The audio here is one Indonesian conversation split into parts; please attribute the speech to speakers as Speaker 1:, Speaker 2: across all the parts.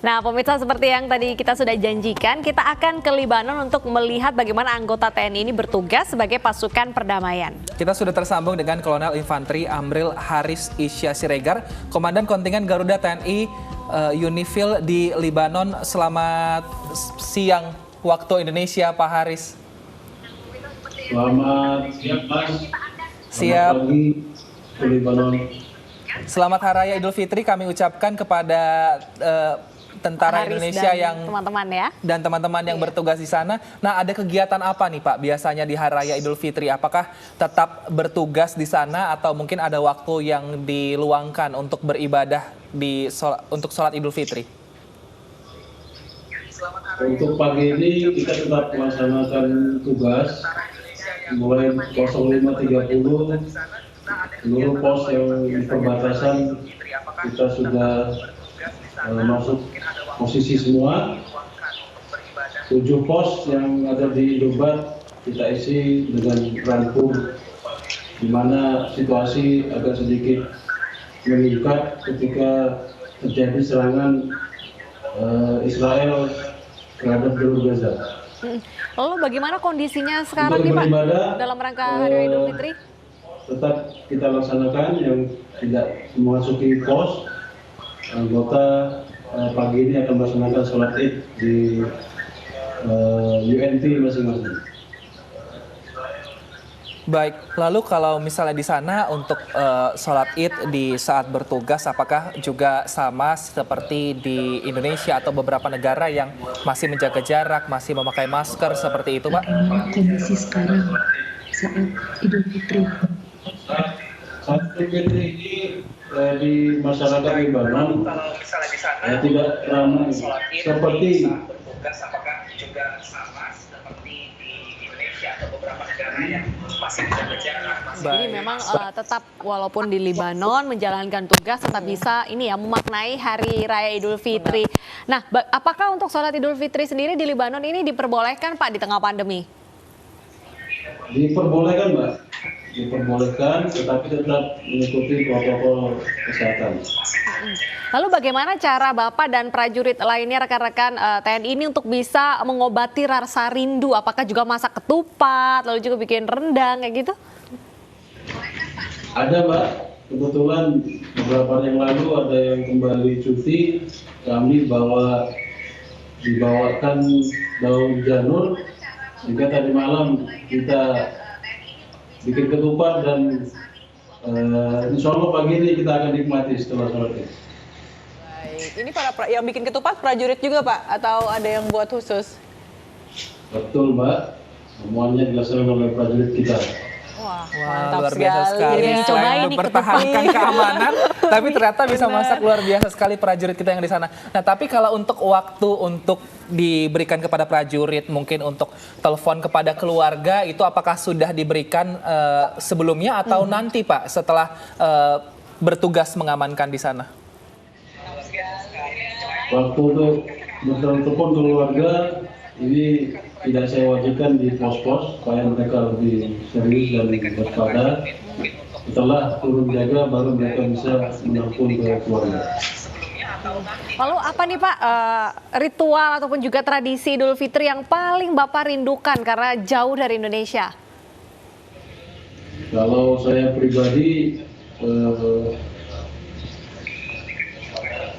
Speaker 1: Nah, pemirsa, seperti yang tadi kita sudah janjikan, kita akan ke Libanon untuk melihat bagaimana anggota TNI ini bertugas sebagai pasukan perdamaian.
Speaker 2: Kita sudah tersambung dengan Kolonel Infanteri Amril Haris Isya Siregar, Komandan Kontingen Garuda TNI UNIFIL di Libanon. Selamat siang waktu Indonesia, Pak Haris.
Speaker 3: Selamat siang, Mas.
Speaker 2: Siap.
Speaker 3: Selamat pagi ke Libanon.
Speaker 2: Selamat Hari Raya Idul Fitri kami ucapkan kepada tentara Indonesia yang
Speaker 1: teman-teman ya,
Speaker 2: dan teman-teman yang bertugas di sana. Nah, ada kegiatan apa nih Pak biasanya di Hari Raya Idul Fitri? Apakah tetap bertugas di sana atau mungkin ada waktu yang diluangkan untuk beribadah untuk sholat Idul Fitri?
Speaker 3: Untuk pagi ini kita tetap melaksanakan tugas mulai 05.30 seluruh pos yang di perbatasan kita sudah masuk posisi semua. 7 pos yang ada di Indobat kita isi dengan rampung, di mana situasi agak sedikit meningkat ketika terjadi serangan Israel terhadap jalur Gaza.
Speaker 1: Lalu bagaimana kondisinya sekarang nih Pak dalam rangka Hari Raya Idul Fitri?
Speaker 3: Tetap kita laksanakan yang tidak memasuki pos. Anggota pagi ini akan melaksanakan sholat Id di UNT masing-masing.
Speaker 2: Baik, lalu kalau misalnya di sana untuk sholat Id di saat bertugas, apakah juga sama seperti di Indonesia atau beberapa negara yang masih menjaga jarak, masih memakai masker seperti itu, Pak?
Speaker 4: Kondisi sekarang saat Idul Fitri.
Speaker 3: Saat Idul Fitri ini di masyarakat Libanon tidak ramai seperti
Speaker 2: apakah juga sama seperti di Indonesia atau beberapa negara yang masih menjaga jarak.
Speaker 1: Jadi memang tetap walaupun di Libanon menjalankan tugas tetap bisa ini ya memaknai Hari Raya Idul Fitri. Nah, apakah untuk sholat Idul Fitri sendiri di Libanon ini diperbolehkan Pak di tengah pandemi?
Speaker 3: Diperbolehkan, Mbak. Diperbolehkan, tetapi tetap mengikuti protokol kesehatan.
Speaker 1: Lalu bagaimana cara Bapak dan prajurit lainnya, rekan-rekan TNI ini untuk bisa mengobati rasa rindu? Apakah juga masak ketupat, lalu juga bikin rendang kayak gitu?
Speaker 3: Ada, Mbak. Kebetulan beberapa hari yang lalu ada yang kembali cuti, kami dibawakan daun janur, sehingga tadi malam kita bikin ketupat dan insya Allah pagi ini kita akan nikmati setelah sholat Id.
Speaker 5: Baik, ini yang bikin ketupat prajurit juga Pak, atau ada yang buat khusus?
Speaker 3: Betul Mbak, semuanya dilaksanakan oleh prajurit kita.
Speaker 5: Wah,
Speaker 2: Luar biasa sekali. Selain mempertahankan keamanan, tapi ternyata bisa masak luar biasa sekali prajurit kita yang di sana. Nah, tapi kalau untuk waktu untuk diberikan kepada prajurit, mungkin untuk telepon kepada keluarga, itu apakah sudah diberikan sebelumnya atau nanti Pak setelah bertugas mengamankan di sana?
Speaker 3: Waktu untuk bertelepon keluarga ini tidak saya wajibkan di pos-pos supaya mereka lebih serius dan waspada. Setelah turun jaga baru mereka bisa menelpon ke keluarga.
Speaker 1: Lalu apa nih Pak ritual ataupun juga tradisi Idul Fitri yang paling Bapak rindukan karena jauh dari Indonesia?
Speaker 3: Kalau saya pribadi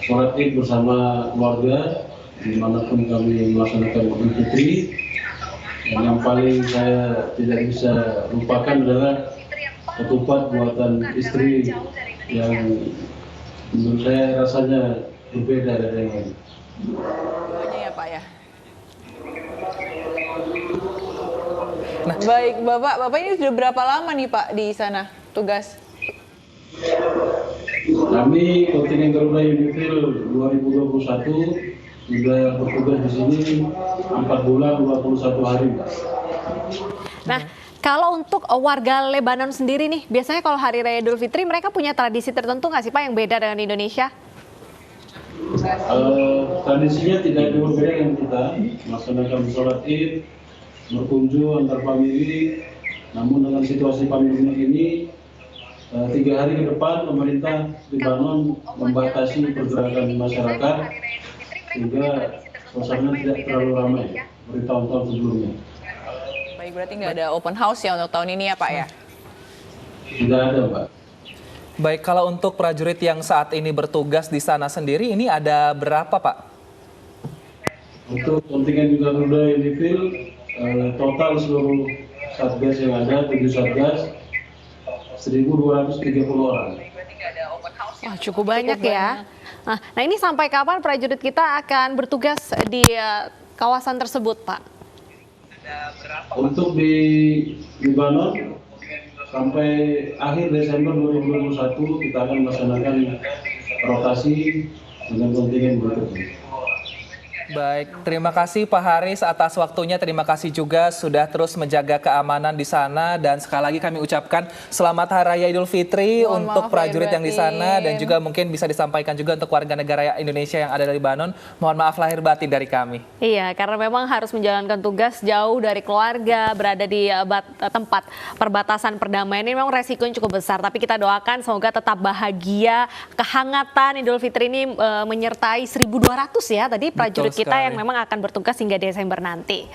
Speaker 3: sholat Id bersama keluarga dimanapun kami melaksanakan Idul Fitri. Yang paling saya tidak bisa lupakan adalah ketupat buatan istri yang menurut saya rasanya berbeda dari yang lain.
Speaker 5: Duanya ya Pak ya. Nah, baik Bapak ini sudah berapa lama nih Pak di sana tugas?
Speaker 3: Kami kontingen Garuda UNIFIL 2021 sudah bertugas di sini 4 bulan 21 hari.
Speaker 1: Nah, kalau untuk warga Lebanon sendiri nih, biasanya kalau Hari Raya Idul Fitri mereka punya tradisi tertentu nggak sih Pak yang beda dengan Indonesia?
Speaker 3: Tradisinya tidak jauh berbeda dengan kita, melaksanakan sholat Id, berkunjung antar famili. Namun dengan situasi pandemi ini, 3 hari ke depan pemerintah Lebanon membatasi pergerakan masyarakat sehingga suasana tidak terlalu ramai seperti tahun-tahun sebelumnya.
Speaker 5: Baik, berarti nggak ada open house ya untuk tahun ini ya Pak ya?
Speaker 3: Tidak ada, Pak.
Speaker 2: Baik, kalau untuk prajurit yang saat ini bertugas di sana sendiri, ini ada berapa Pak?
Speaker 3: Untuk kontingen Garuda Unifil, total seluruh satgas yang ada, 7 satgas, 1.230 orang.
Speaker 1: Wah, cukup banyak ya. Nah, ini sampai kapan prajurit kita akan bertugas di kawasan tersebut, Pak?
Speaker 3: Untuk di Libanon, sampai akhir Desember 2021 kita akan melaksanakan rotasi dengan kontingen berikutnya.
Speaker 2: Baik, terima kasih Pak Haris atas waktunya. Terima kasih juga sudah terus menjaga keamanan di sana. Dan sekali lagi kami ucapkan selamat Hari Raya Idul Fitri
Speaker 5: Mohon
Speaker 2: untuk
Speaker 5: maaf
Speaker 2: prajurit
Speaker 5: lahir
Speaker 2: yang di sana. Dan
Speaker 5: batin.
Speaker 2: juga mungkin bisa disampaikan juga untuk warga negara Indonesia yang ada di Lebanon. Mohon maaf lahir batin dari kami.
Speaker 1: Iya, karena memang harus menjalankan tugas jauh dari keluarga, berada di tempat perbatasan perdamaian ini memang resikonya cukup besar. Tapi kita doakan semoga tetap bahagia, kehangatan Idul Fitri ini menyertai 1.200 ya tadi prajurit kita
Speaker 2: sekali.
Speaker 1: yang memang akan bertugas hingga Desember nanti.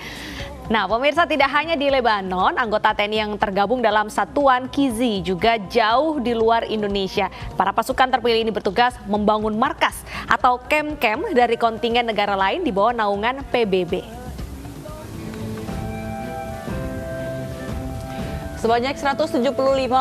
Speaker 1: Nah, pemirsa, tidak hanya di Lebanon, anggota TNI yang tergabung dalam Satuan Kizi juga jauh di luar Indonesia. Para pasukan terpilih ini bertugas membangun markas atau camp-camp dari kontingen negara lain di bawah naungan PBB.
Speaker 5: Sebanyak 175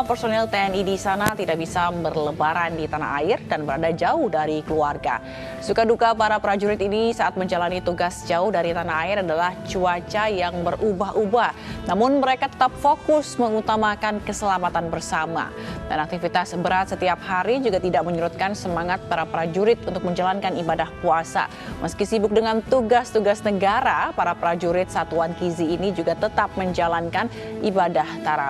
Speaker 5: personel TNI di sana tidak bisa berlebaran di tanah air dan berada jauh dari keluarga. Suka duka para prajurit ini saat menjalani tugas jauh dari tanah air adalah cuaca yang berubah-ubah. Namun mereka tetap fokus mengutamakan keselamatan bersama. Dan aktivitas berat setiap hari juga tidak menyurutkan semangat para prajurit untuk menjalankan ibadah puasa. Meski sibuk dengan tugas-tugas negara, para prajurit Satuan Kizi ini juga tetap menjalankan ibadah tarawih.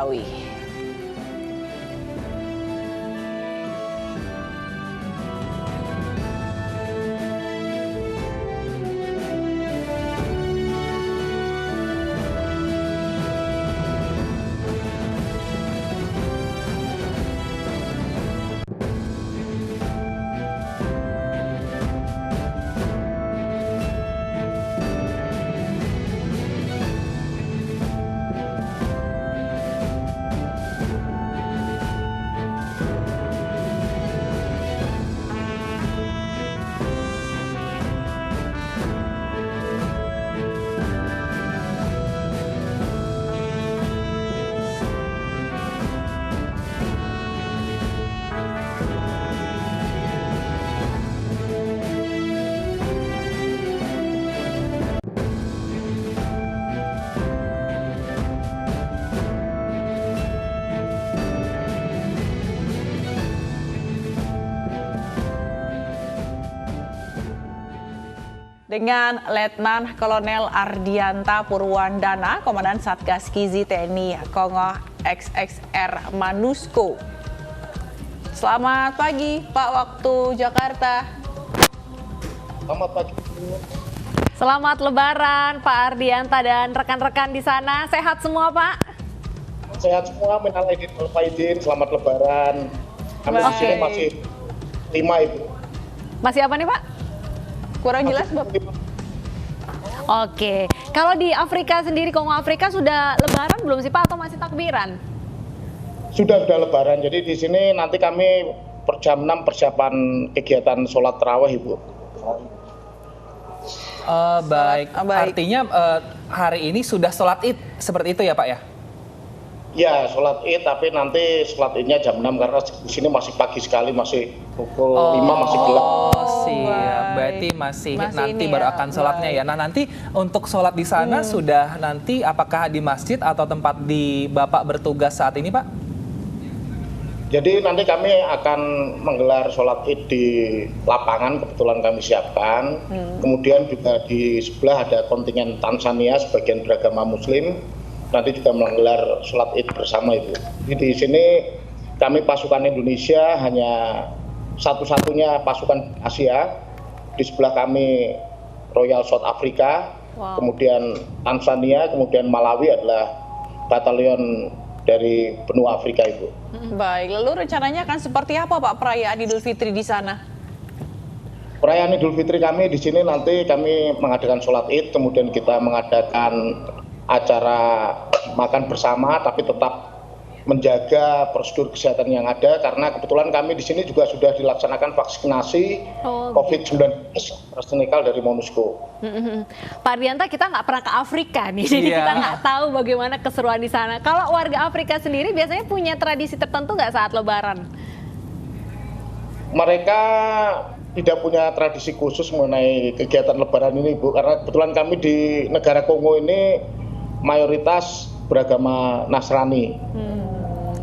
Speaker 5: Dengan Letnan Kolonel Ardianta Purwandana, Komandan Satgas Kizi TNI Kongo XXR Manusko. Selamat pagi, Pak, waktu Jakarta.
Speaker 6: Selamat pagi.
Speaker 1: Selamat Lebaran, Pak Ardianta dan rekan-rekan di sana. Sehat semua, Pak?
Speaker 6: Sehat semua, minal aidin wal faizin, selamat Lebaran. Kami di sini masih 5, Ibu.
Speaker 1: Masih apa nih, Pak?
Speaker 5: Kurang jelas, Bapak.
Speaker 1: Oke, kalau di Afrika sendiri, Kongo Afrika sudah Lebaran belum sih, Pak, atau masih takbiran?
Speaker 6: Sudah Lebaran, jadi di sini nanti kami per jam 6 persiapan kegiatan sholat tarawih, Ibu.
Speaker 2: Baik,
Speaker 5: Baik.
Speaker 2: artinya hari ini sudah sholat id seperti itu ya Pak ya?
Speaker 6: Ya, sholat id, tapi nanti sholat idnya jam 6 karena di sini masih pagi sekali, masih pukul 5 masih gelap.
Speaker 2: Oh, siap.
Speaker 5: baik.
Speaker 2: Berarti masih nanti
Speaker 5: ini
Speaker 2: baru
Speaker 5: ya,
Speaker 2: akan sholatnya ya. Nah, nanti untuk sholat di sana sudah nanti apakah di masjid atau tempat di Bapak bertugas saat ini, Pak?
Speaker 6: Jadi nanti kami akan menggelar sholat id di lapangan, kebetulan kami siapkan. Kemudian juga di sebelah ada kontingen Tanzania sebagian beragama Muslim. Nanti juga menggelar sholat id bersama itu. Jadi di sini kami pasukan Indonesia hanya satu-satunya pasukan Asia. Di sebelah kami Royal South Africa, kemudian Tanzania, kemudian Malawi adalah batalion dari benua Afrika, Ibu.
Speaker 5: Baik, lalu rencananya akan seperti apa, Pak, perayaan Idul Fitri di sana?
Speaker 6: Perayaan Idul Fitri kami di sini nanti kami mengadakan sholat Id, kemudian kita mengadakan acara makan bersama, tapi tetap menjaga prosedur kesehatan yang ada karena kebetulan kami di sini juga sudah dilaksanakan vaksinasi COVID-19 AstraZeneca dari Monusco.
Speaker 1: Pak Ardianta, kita nggak pernah ke Afrika nih, jadi kita nggak tahu bagaimana keseruan di sana. Kalau warga Afrika sendiri biasanya punya tradisi tertentu nggak saat Lebaran?
Speaker 6: Mereka tidak punya tradisi khusus mengenai kegiatan Lebaran ini, Bu, karena kebetulan kami di negara Kongo ini mayoritas beragama Nasrani.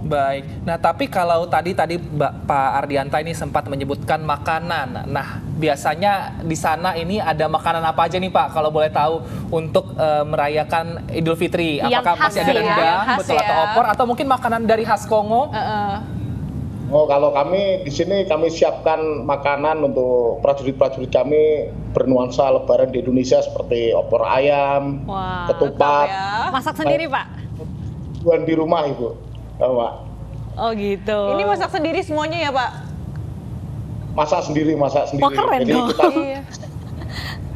Speaker 2: Baik. Nah, tapi kalau tadi Pak Ardianta ini sempat menyebutkan makanan. Nah, biasanya di sana ini ada makanan apa aja nih Pak, kalau boleh tahu untuk merayakan Idul Fitri? Apakah masih ada rendang, betul, atau opor, atau mungkin makanan dari khas Kongo?
Speaker 6: Oh, kalau kami di sini kami siapkan makanan untuk prajurit-prajurit kami bernuansa Lebaran di Indonesia seperti opor ayam, ketupat.
Speaker 1: Masak sendiri Pak?
Speaker 6: Buat di rumah Ibu. Pak.
Speaker 1: Oh gitu.
Speaker 5: Ini masak sendiri semuanya ya Pak?
Speaker 6: Masak sendiri.
Speaker 1: Wah, keren dong.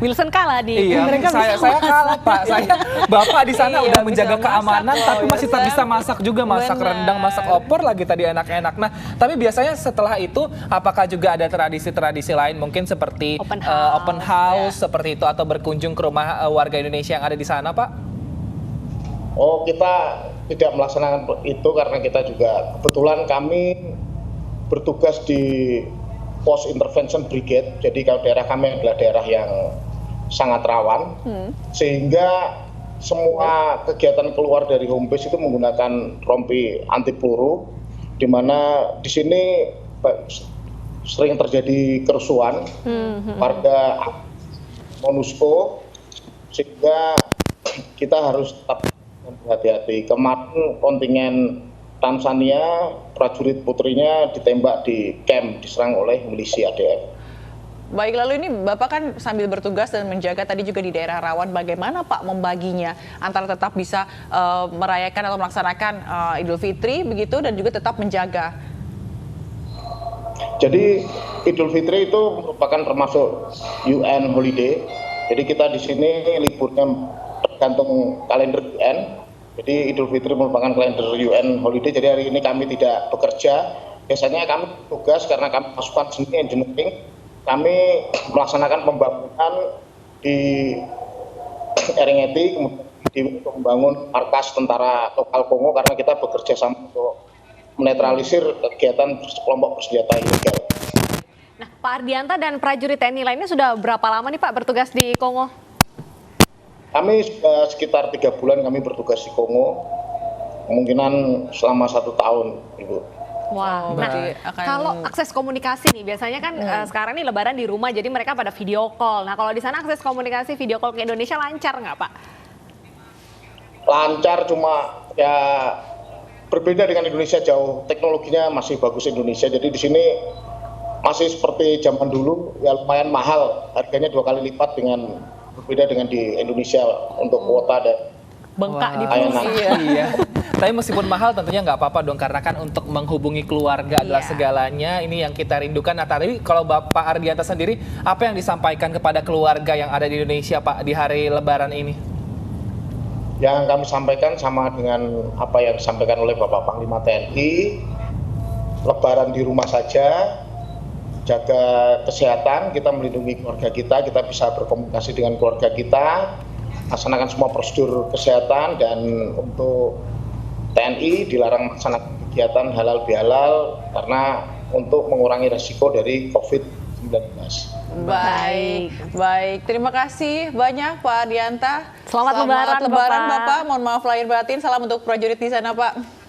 Speaker 1: Wilson kalah di.
Speaker 2: Iya, saya kalah Pak. Bapak di sana udah menjaga keamanan, tapi masih tetap bisa masak juga, masak rendang, masak opor lagi tadi enak-enak. Nah, tapi biasanya setelah itu, apakah juga ada tradisi-tradisi lain, mungkin seperti open house seperti itu, atau berkunjung ke rumah warga Indonesia yang ada di sana, Pak?
Speaker 6: Oh, kita tidak melaksanakan itu karena kita juga kebetulan kami bertugas di Post Intervention Brigade. Jadi kalau daerah kami adalah daerah yang sangat rawan, sehingga semua kegiatan keluar dari home base itu menggunakan rompi anti peluru, di mana di sini sering terjadi kerusuhan warga Monusco, sehingga kita harus tetap berhati-hati. Kemarin kontingen Tanzania, prajurit putrinya ditembak di camp, diserang oleh milisi ADF.
Speaker 5: Baik, lalu ini Bapak kan sambil bertugas dan menjaga tadi juga di daerah rawan, bagaimana Pak membaginya antara tetap bisa merayakan atau melaksanakan Idul Fitri begitu dan juga tetap menjaga?
Speaker 6: Jadi Idul Fitri itu merupakan termasuk UN holiday. Jadi kita di sini liburnya tergantung kalender UN. Jadi Idul Fitri merupakan kalender UN holiday. Jadi hari ini kami tidak bekerja. Biasanya kami tugas karena kami pasukan seni engineering. Kami melaksanakan pembangunan di Eringeti, kemudian untuk membangun markas tentara lokal Kongo karena kita bekerja sama untuk menetralisir kegiatan kelompok bersenjata ilegal.
Speaker 1: Nah, Pak Ardianta dan prajurit TNI lainnya sudah berapa lama nih Pak bertugas di Kongo?
Speaker 6: Kami sudah sekitar 3 bulan kami bertugas di Kongo, kemungkinan selama 1 tahun, Ibu.
Speaker 1: Wow. Nah, kalau akses komunikasi nih, biasanya kan sekarang nih Lebaran di rumah, jadi mereka pada video call. Nah, kalau di sana akses komunikasi video call ke Indonesia lancar nggak, Pak?
Speaker 6: Lancar, cuma ya berbeda dengan Indonesia jauh. Teknologinya masih bagus Indonesia. Jadi di sini masih seperti zaman dulu, ya lumayan mahal. Harganya 2 kali lipat berbeda dengan di Indonesia untuk kuota dan
Speaker 1: bengkak di pulsa.
Speaker 2: Iya. Tapi meskipun mahal tentunya nggak apa-apa dong, karena kan untuk menghubungi keluarga adalah segalanya. Ini yang kita rindukan. Nah, tadi kalau Bapak Ardianta sendiri, apa yang disampaikan kepada keluarga yang ada di Indonesia, Pak, di hari Lebaran ini?
Speaker 6: Yang kami sampaikan sama dengan apa yang disampaikan oleh Bapak Panglima TNI. Lebaran di rumah saja, jaga kesehatan, kita melindungi keluarga kita bisa berkomunikasi dengan keluarga kita, laksanakan semua prosedur kesehatan, dan untuk TNI dilarang melaksanakan kegiatan halal bihalal karena untuk mengurangi resiko dari COVID-19.
Speaker 5: Baik. Terima kasih banyak Pak Ardianta.
Speaker 1: Selamat Lebaran,
Speaker 5: Bapak. Mohon maaf lahir batin. Salam untuk prajurit di sana, Pak.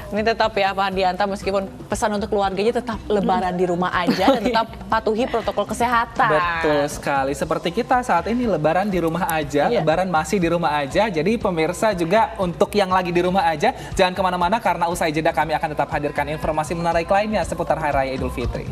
Speaker 5: Ini tetap ya Pak Ardianta, meskipun pesan untuk keluarganya tetap Lebaran di rumah aja dan tetap patuhi protokol kesehatan.
Speaker 2: Betul sekali. Seperti kita saat ini Lebaran di rumah aja, Lebaran masih di rumah aja. Jadi pemirsa juga untuk yang lagi di rumah aja, jangan kemana-mana karena usai jeda kami akan tetap hadirkan informasi menarik lainnya seputar Hari Raya Idul Fitri.